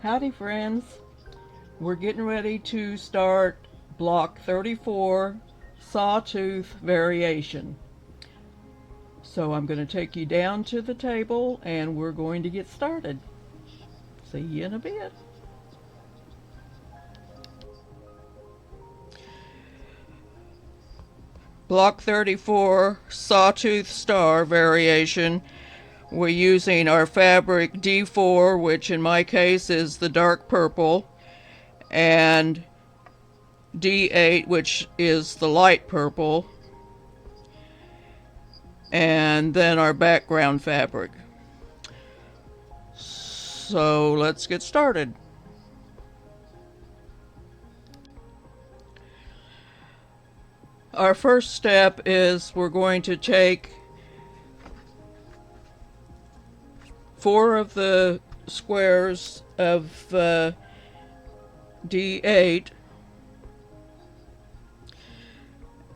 Howdy friends, we're getting ready to start block 34 Sawtooth Variation. So I'm going to take you down to the table and we're going to get started. See you in a bit. Block 34 Sawtooth Star Variation. We're using our fabric D4, which in my case is the dark purple, and D8, which is the light purple, and then our background fabric. So let's get started. Our first step is we're going to take 4 of the squares of D8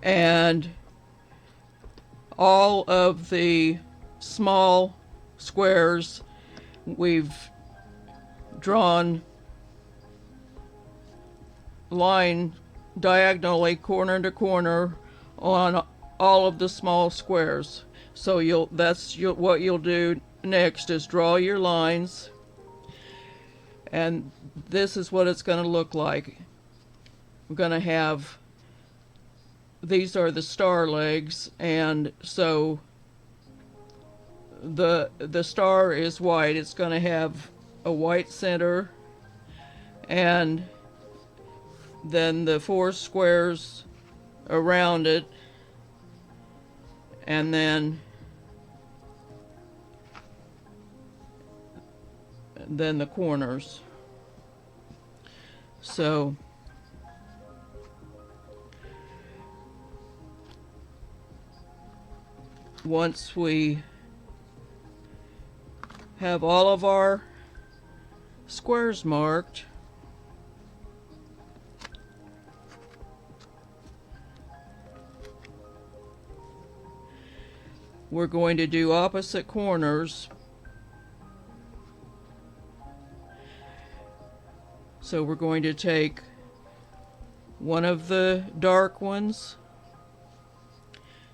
and all of the small squares we've drawn line diagonally corner to corner on all of the small squares. So what you'll do next is draw your lines, and this is what it's going to look like. We're going to have, these are the star legs, and so the star is white. It's going to have a white center, and then the 4 squares around it, and then the corners. So once we have all of our squares marked, we're going to do opposite corners. So we're going to take one of the dark ones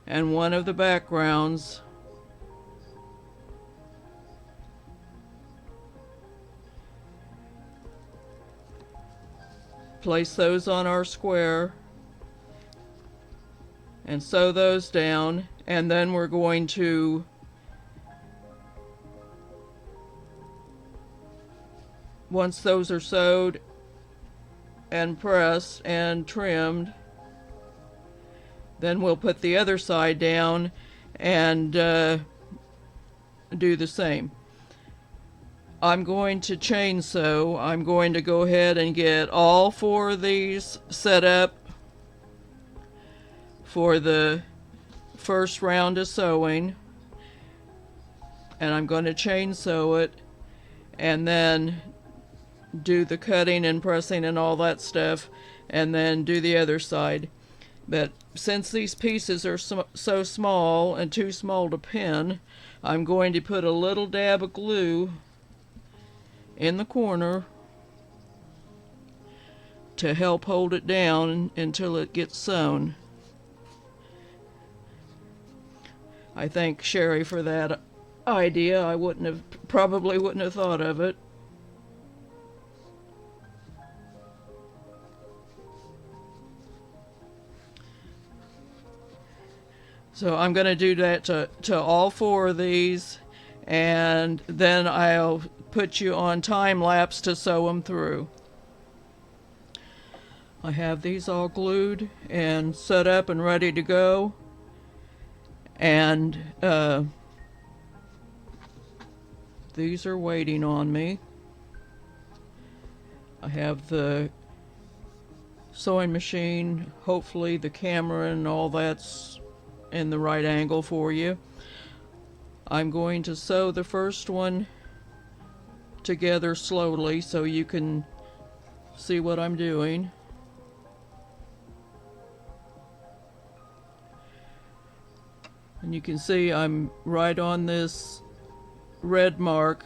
and one of the backgrounds, place those on our square and sew those down, and then we're going to once those are sewed and pressed and trimmed, then we'll put the other side down and do the same. I'm going to chain sew. I'm going to go ahead and get all 4 of these set up for the first round of sewing, and I'm going to chain sew it and then do the cutting and pressing and all that stuff, and then do the other side. But since these pieces are so small and too small to pin, I'm going to put a little dab of glue in the corner to help hold it down until it gets sewn. I thank Sherry for that idea. I probably wouldn't have thought of it. So I'm going to do that to all 4 of these, and then I'll put you on time lapse to sew them through. I have these all glued and set up and ready to go, and these are waiting on me. I have the sewing machine, hopefully the camera and all that's in the right angle for you. I'm going to sew the first one together slowly so you can see what I'm doing. And you can see I'm right on this red mark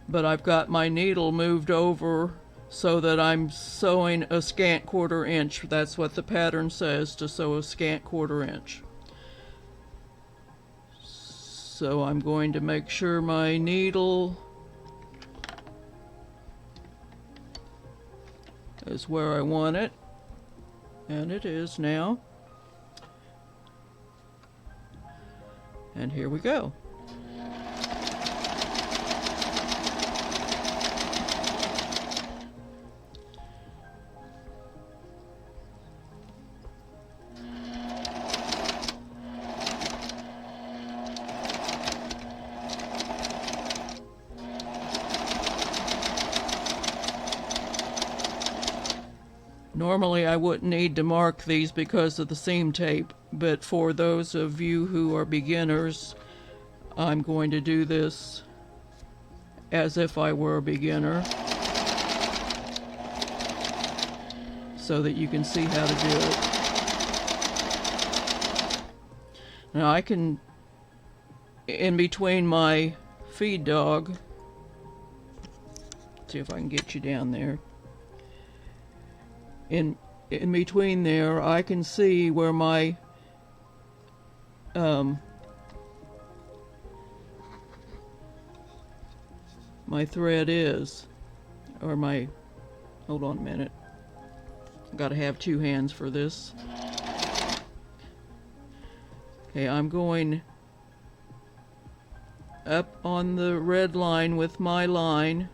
but I've got my needle moved over so that I'm sewing a scant 1/4 inch. That's what the pattern says, to sew a scant 1/4 inch. So I'm going to make sure my needle is where I want it, and it is now. And here we go. Normally I wouldn't need to mark these because of the seam tape, but for those of you who are beginners, I'm going to do this as if I were a beginner, so that you can see how to do it. Now I can, in between my feed dog, see if I can get you down there. In between there, I can see where my my thread is, or my, hold on a minute, I've got to have 2 hands for this. Okay, I'm going up on the red line with my line,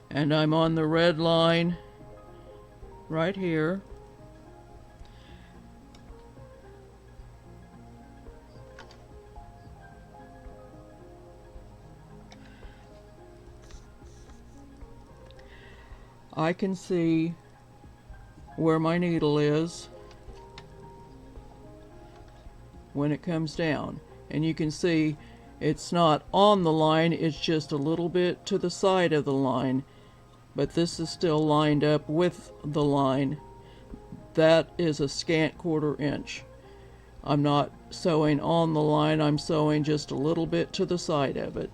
and I'm on the red line right here. I can see where my needle is when it comes down, and you can see it's not on the line, it's just a little bit to the side of the line, but this is still lined up with the line. That is a scant 1/4 inch. I'm not sewing on the line, I'm sewing just a little bit to the side of it.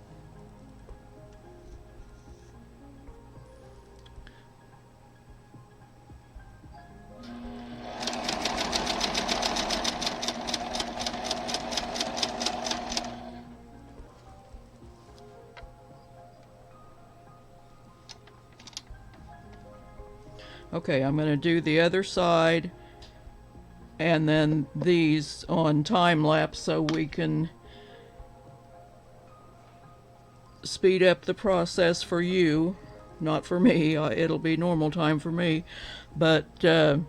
Okay, I'm going to do the other side and then these on time lapse so we can speed up the process for you, not for me. It'll be normal time for me, but I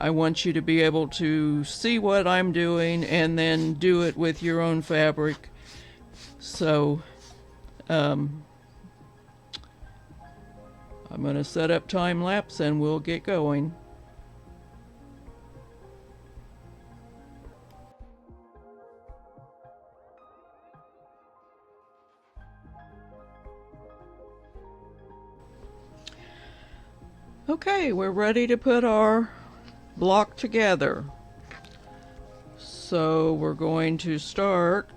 want you to be able to see what I'm doing and then do it with your own fabric. So I'm going to set up time lapse and we'll get going. Okay, we're ready to put our block together. So we're going to start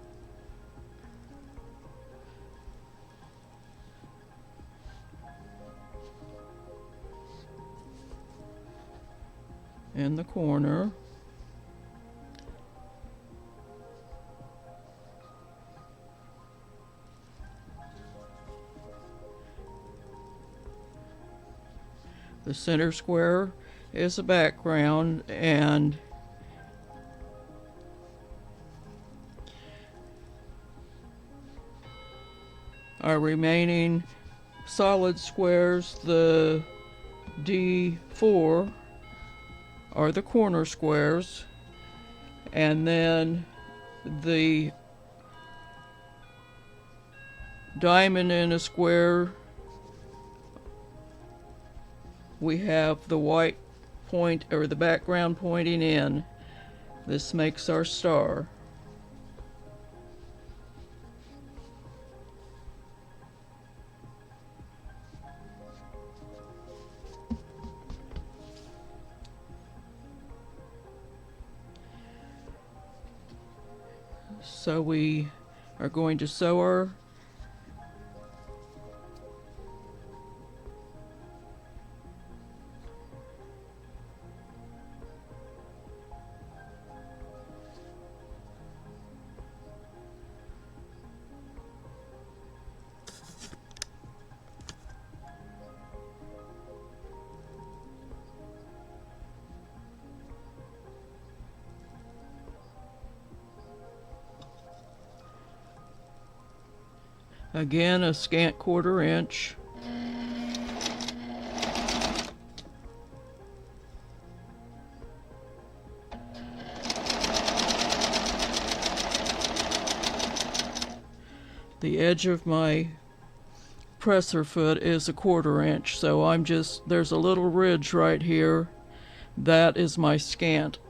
in the corner. The center square is the background, and our remaining solid squares, the D4, are the corner squares, and then the diamond in a square, we have the white point, or the background, pointing in. This makes our star. So we are going to sew our again a scant 1/4 inch. The edge of my presser foot is a 1/4 inch, so there's a little ridge right here. That is my scant.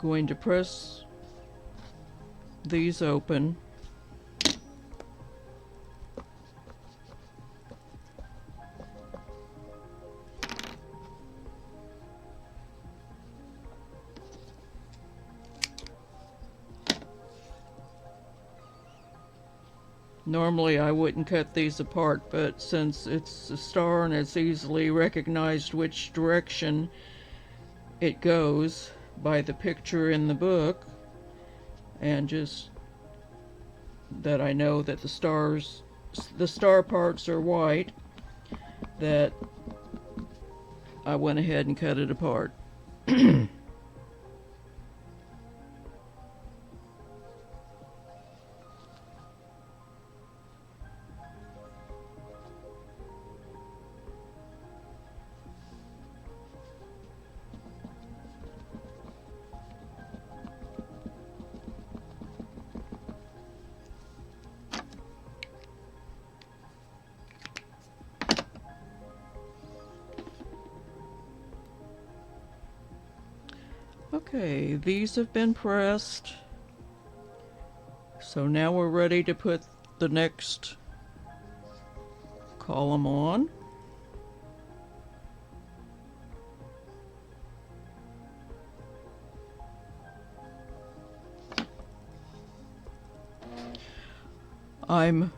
Going to press these open. Normally I wouldn't cut these apart, but since it's a star and it's easily recognized which direction it goes by the picture in the book, and just that I know that the star parts are white, that I went ahead and cut it apart. Okay, these have been pressed. So now we're ready to put the next column on. I'm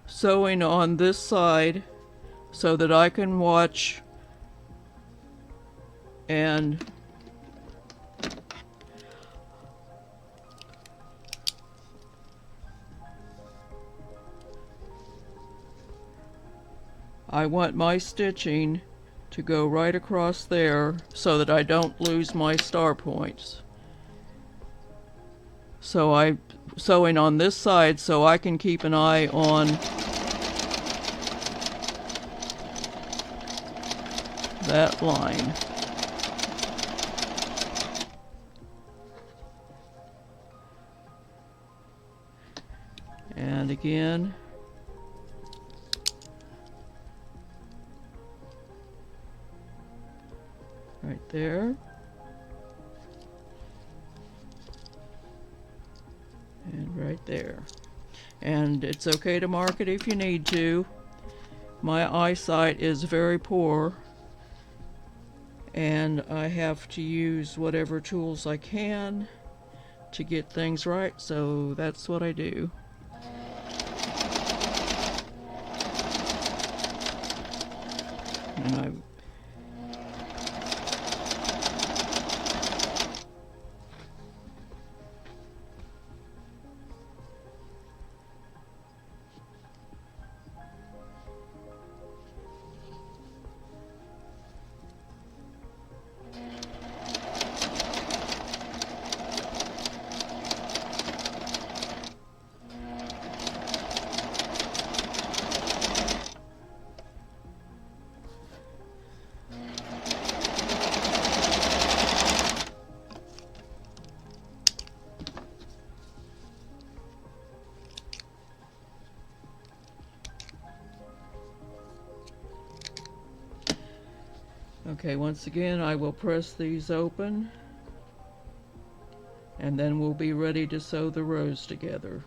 sewing on this side so that I can watch and I want my stitching to go right across there so that I don't lose my star points. So I'm sewing on this side so I can keep an eye on that line. And again, right there. And right there. And it's okay to mark it if you need to. My eyesight is very poor, and I have to use whatever tools I can to get things right, so that's what I do. And I Okay, once again, I will press these open, and then we'll be ready to sew the rows together.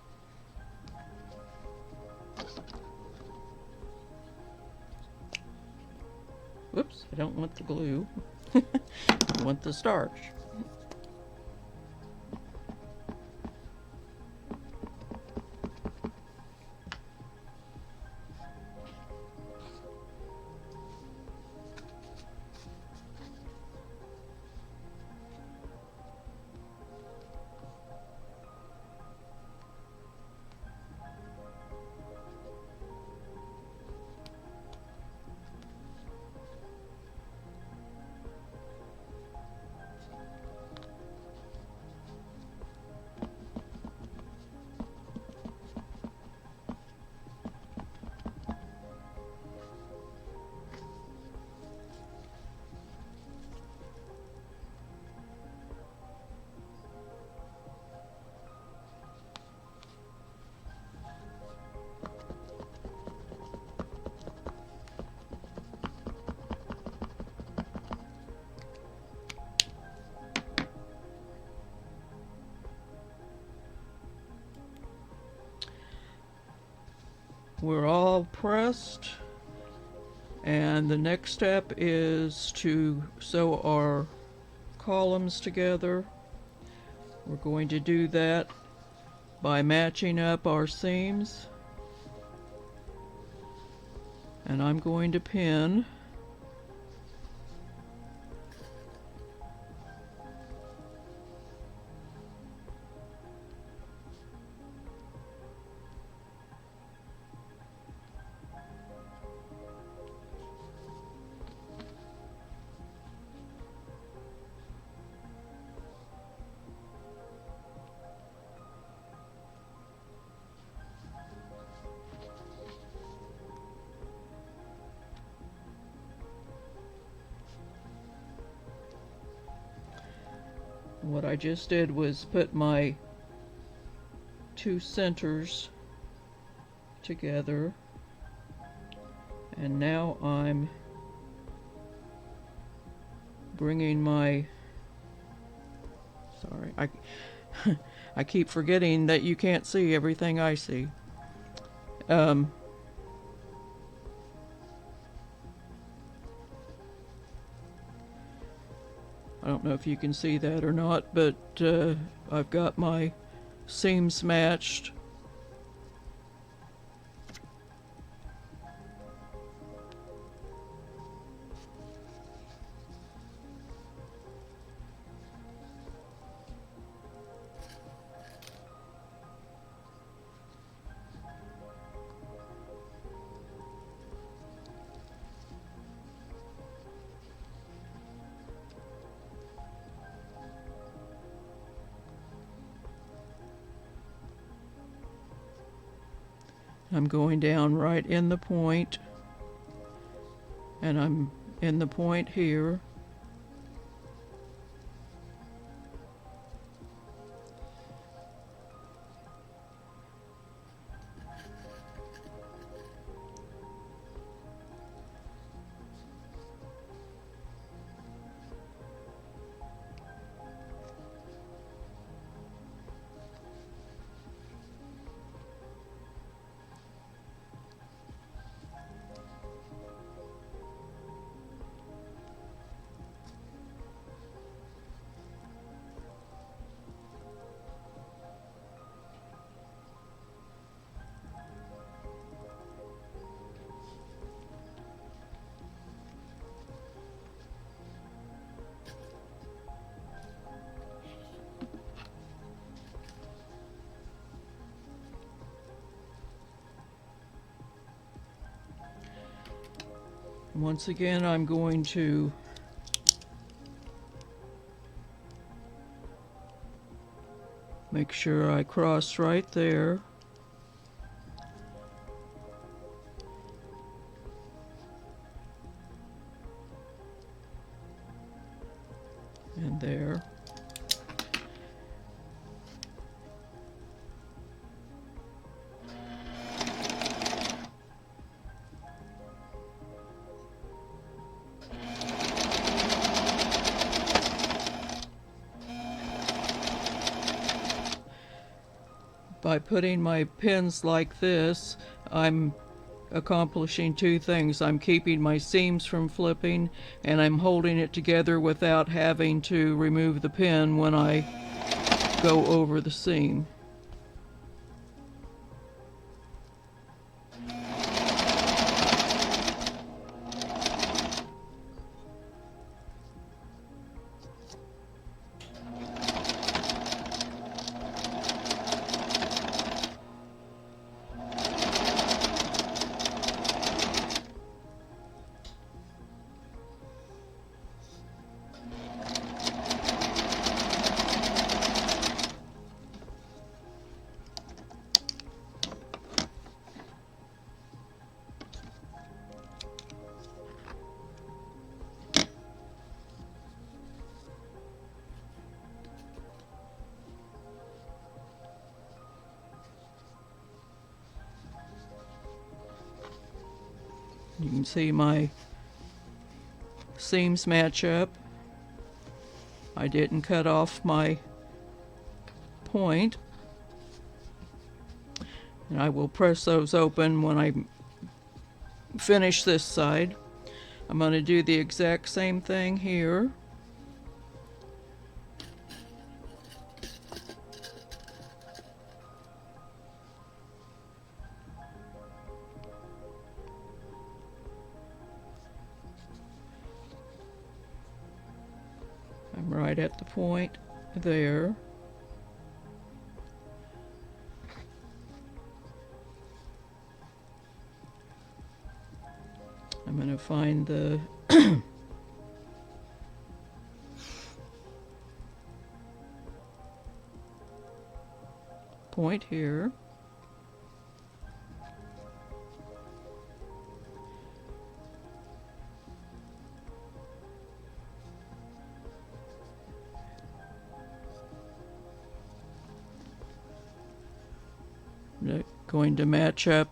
Whoops, I don't want the glue. I want the starch. We're all pressed, and the next step is to sew our columns together. We're going to do that by matching up our seams, and I'm going to pin. What I just did was put my two centers together, and now I'm bringing my, sorry, I keep forgetting that you can't see everything I see. I don't know if you can see that or not, but I've got my seams matched. I'm going down right in the point, and I'm in the point here. Once again, I'm going to make sure I cross right there. And there. By putting my pins like this, I'm accomplishing two things. I'm keeping my seams from flipping, and I'm holding it together without having to remove the pin when I go over the seam. You can see my seams match up. I didn't cut off my point. And I will press those open when I finish this side. I'm going to do the exact same thing here. I'm right at the point there. I'm going to find the point here. Going to match up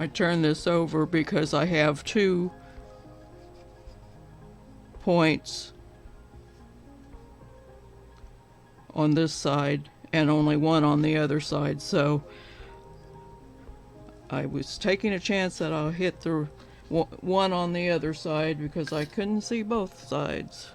I turn this over because I have 2 points on this side and only one on the other side, so I was taking a chance that I'll hit the one on the other side because I couldn't see both sides.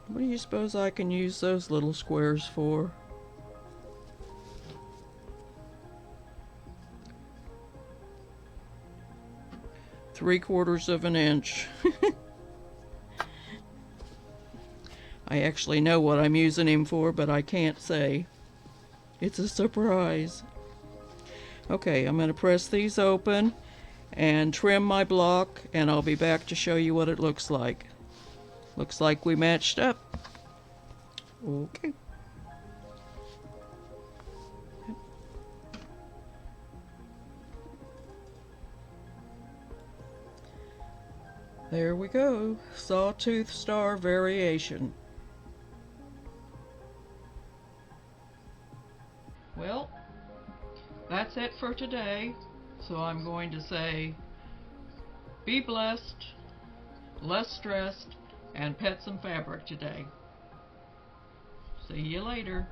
What do you suppose I can use those little squares for? Three-quarters of an inch. I actually know what I'm using him for, but I can't say. It's a surprise. Okay, I'm going to press these open and trim my block, and I'll be back to show you what it looks like. Looks like we matched up. Okay. There we go. Sawtooth Star Variation. Well, that's it for today. So I'm going to say, be blessed, less stressed, and pet some fabric today. See you later.